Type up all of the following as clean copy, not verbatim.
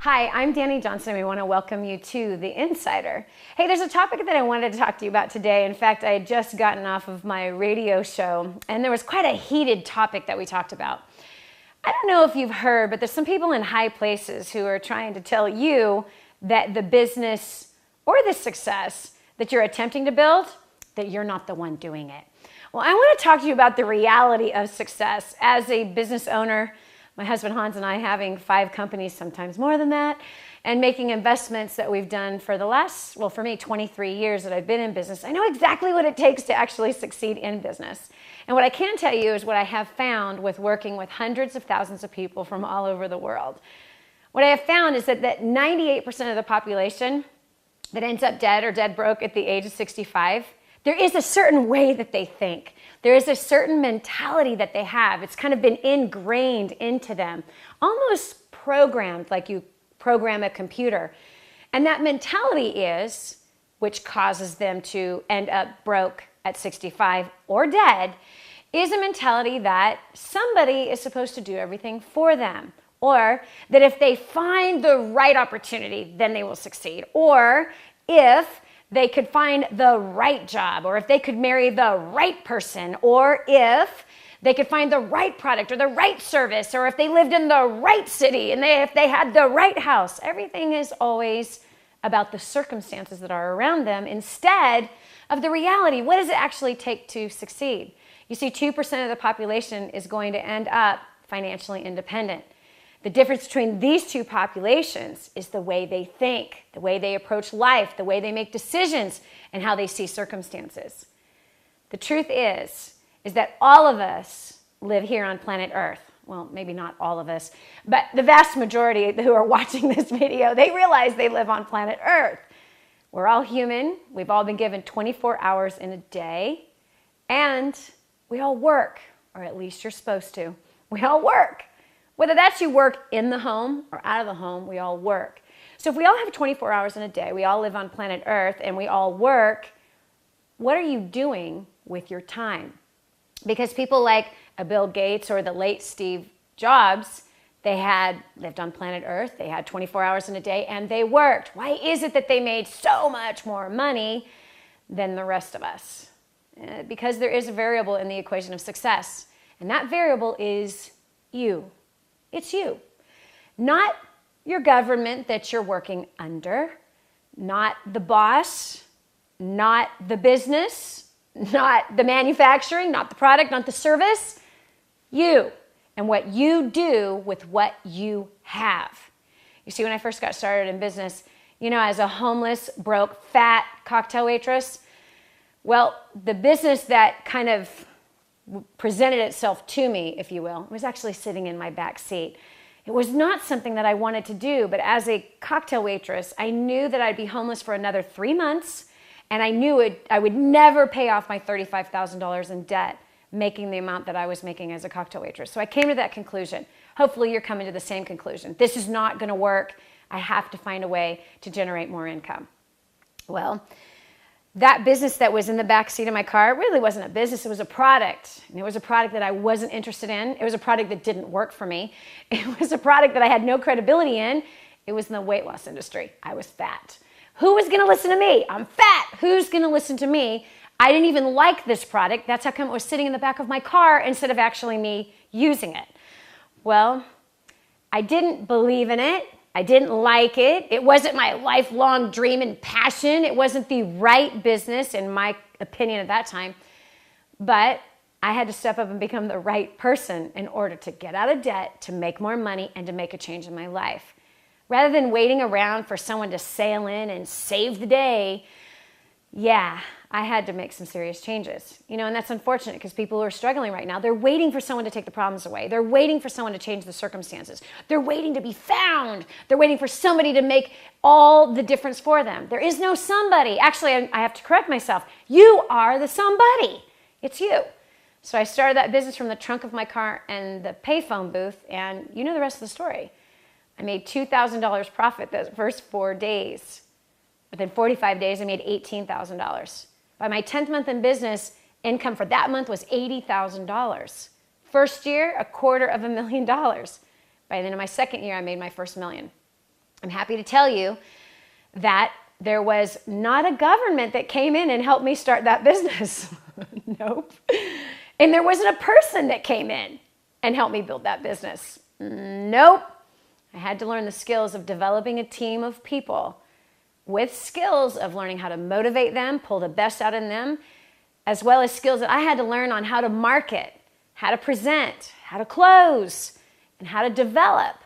Hi, I'm Dani Johnson, and we want to welcome you to The Insider. Hey, there's a topic that I wanted to talk to you about today. In fact, I had just gotten off of my radio show, and there was quite a heated topic that we talked about. I don't know if you've heard, but there's some people in high places who are trying to tell you that the business or the success that you're attempting to build, that you're not the one doing it. Well, I want to talk to you about the reality of success. As a business owner, my husband Hans and I having 5 companies, sometimes more than that, and making investments that we've done for the last, well, for me, 23 years that I've been in business. I know exactly what it takes to actually succeed in business. And what I can tell you is what I have found with working with hundreds of thousands of people from all over the world. What I have found is that 98% of the population that ends up dead or dead broke at the age of 65, there is a certain way that they think. There is a certain mentality that they have. It's kind of been ingrained into them, almost programmed like you program a computer. And that mentality is, which causes them to end up broke at 65 or dead, is a mentality that somebody is supposed to do everything for them. Or that if they find the right opportunity, then they will succeed. Or if they could find the right job, or if they could marry the right person, or if they could find the right product or the right service, or if they lived in the right city and if they had the right house. Everything is always about the circumstances that are around them instead of the reality. What does it actually take to succeed? You see, 2% of the population is going to end up financially independent. The difference between these two populations is the way they think, the way they approach life, the way they make decisions, and how they see circumstances. The truth is that all of us live here on planet Earth. Well, maybe not all of us, but the vast majority who are watching this video, they realize they live on planet Earth. We're all human. We've all been given 24 hours in a day, and we all work, or at least you're supposed to. We all work. Whether that's you work in the home or out of the home, we all work. So if we all have 24 hours in a day, we all live on planet Earth, and we all work, what are you doing with your time? Because people like a Bill Gates or the late Steve Jobs, they had lived on planet Earth, they had 24 hours in a day, and they worked. Why is it that they made so much more money than the rest of us? Because there is a variable in the equation of success, and that variable is you. It's you. Not your government that you're working under, not the boss, not the business, not the manufacturing, not the product, not the service. You and what you do with what you have. You see, when I first got started in business, as a homeless, broke, fat cocktail waitress, well, the business that kind of presented itself to me, if you will, was actually sitting in my back seat. It was not something that I wanted to do, but as a cocktail waitress, I knew that I'd be homeless for another 3 months, and I knew I would never pay off my $35,000 in debt, making the amount that I was making as a cocktail waitress. So I came to that conclusion. Hopefully you're coming to the same conclusion. This is not going to work. I have to find a way to generate more income. Well, that business that was in the back seat of my car really wasn't a business, it was a product. And it was a product that I wasn't interested in. It was a product that didn't work for me. It was a product that I had no credibility in. It was in the weight loss industry. I was fat. Who was going to listen to me? I'm fat. Who's going to listen to me? I didn't even like this product. That's how come it was sitting in the back of my car instead of actually me using it. Well, I didn't believe in it. I didn't like it. It wasn't my lifelong dream and passion. It wasn't the right business, in my opinion at that time. But I had to step up and become the right person in order to get out of debt, to make more money, and to make a change in my life. Rather than waiting around for someone to sail in and save the day, I had to make some serious changes. And that's unfortunate because people who are struggling right now, they're waiting for someone to take the problems away. They're waiting for someone to change the circumstances. They're waiting to be found. They're waiting for somebody to make all the difference for them. There is no somebody. Actually, I have to correct myself. You are the somebody. It's you. So I started that business from the trunk of my car and the payphone booth, and you know the rest of the story. I made $2,000 profit those first 4 days. Within 45 days, I made $18,000. By my 10th month in business, income for that month was $80,000. First year, $250,000. By the end of my second year, I made my first $1 million. I'm happy to tell you that there was not a government that came in and helped me start that business. Nope. And there wasn't a person that came in and helped me build that business. Nope. I had to learn the skills of developing a team of people with skills of learning how to motivate them, pull the best out in them, as well as skills that I had to learn on how to market, how to present, how to close, and how to develop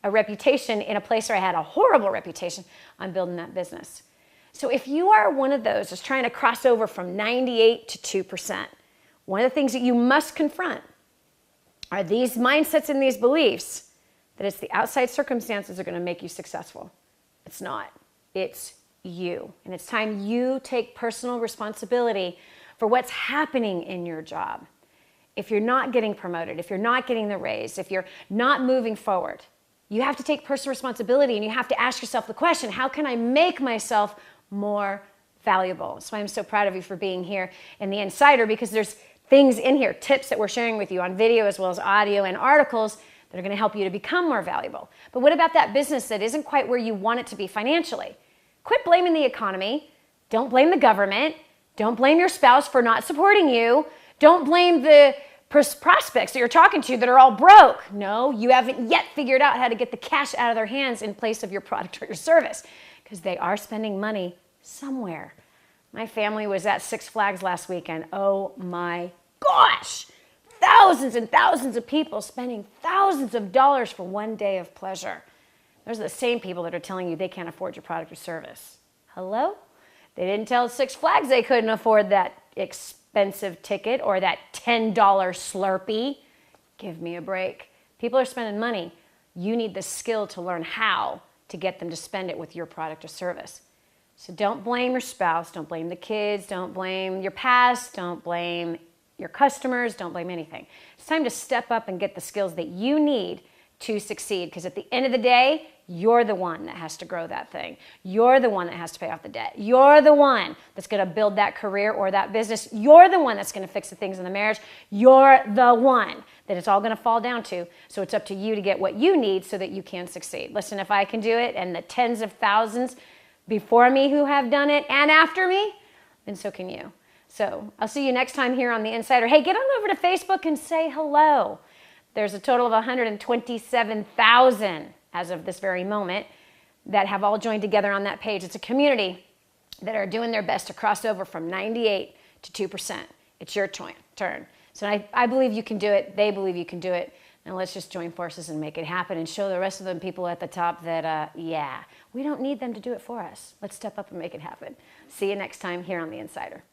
a reputation in a place where I had a horrible reputation on building that business. So if you are one of those that's trying to cross over from 98 to 2%, one of the things that you must confront are these mindsets and these beliefs that it's the outside circumstances that are going to make you successful. It's not. It's you. And it's time you take personal responsibility for what's happening in your job. If you're not getting promoted, if you're not getting the raise, if you're not moving forward, you have to take personal responsibility and you have to ask yourself the question, how can I make myself more valuable? That's why I'm so proud of you for being here in The Insider, because there's things in here, tips that we're sharing with you on video as well as audio and articles that are going to help you to become more valuable. But what about that business that isn't quite where you want it to be financially? Quit blaming the economy. Don't blame the government. Don't blame your spouse for not supporting you. Don't blame the prospects that you're talking to that are all broke. No, you haven't yet figured out how to get the cash out of their hands in place of your product or your service, because they are spending money somewhere. My family was at Six Flags last weekend. Oh my gosh. Thousands and thousands of people spending thousands of dollars for one day of pleasure. Those are the same people that are telling you they can't afford your product or service. Hello? They didn't tell Six Flags they couldn't afford that expensive ticket or that $10 Slurpee. Give me a break. People are spending money. You need the skill to learn how to get them to spend it with your product or service. So don't blame your spouse, don't blame the kids, don't blame your past, don't blame your customers, don't blame anything. It's time to step up and get the skills that you need to succeed, because at the end of the day, you're the one that has to grow that thing. You're the one that has to pay off the debt. You're the one that's going to build that career or that business. You're the one that's going to fix the things in the marriage. You're the one that it's all going to fall down to. So it's up to you to get what you need so that you can succeed. Listen, if I can do it and the tens of thousands before me who have done it and after me, then so can you. So I'll see you next time here on The Insider. Hey, get on over to Facebook and say hello. There's a total of 127,000 as of this very moment that have all joined together on that page. It's a community that are doing their best to cross over from 98 to 2%. It's your turn. So I believe you can do it. They believe you can do it. Now let's just join forces and make it happen and show the rest of the people at the top that, yeah, we don't need them to do it for us. Let's step up and make it happen. See you next time here on The Insider.